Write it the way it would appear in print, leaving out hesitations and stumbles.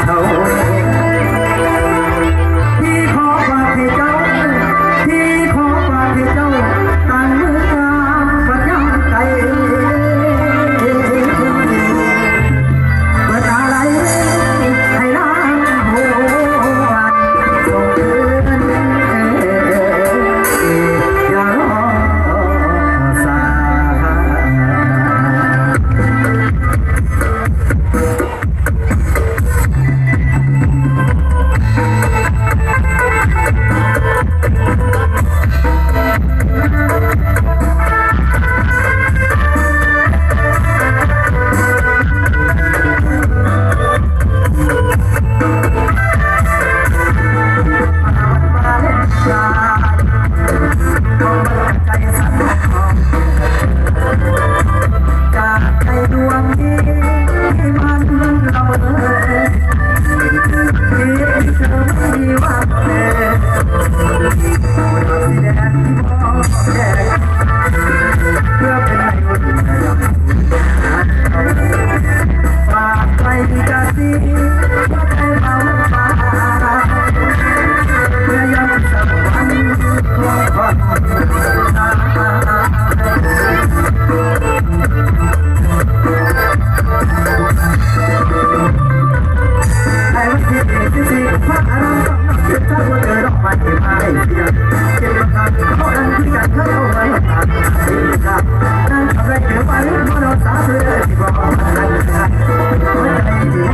เท่าที่ขอฝากให้เจ้าที่ขอฝากให้เจ้าตั้งมือกาประจำใจเมื่อตาไหลให้ล้างหัวส่งคืนอย่ารอสายจากใจดวงนี้ที่มันละเมอที่เธอไม่ว่าเธอวันสีแดงที่มองแดงเพื่อเป็นในวันฝากไปที่กาซีว่าใจเราฟ้าเพื่อยังสักวันของความไอ้วันที่พระอารามต้องนับถือถ้าว่าเจอดอกไม้ที่มาให้เสียเก็บมาทำเขาดันที่กันเขาเอาไว้ทำสิ่งที่นั่นทำไรเกิดไปเมื่อเราสาเสือที่บอกมันนั่นใช่หัวใจที่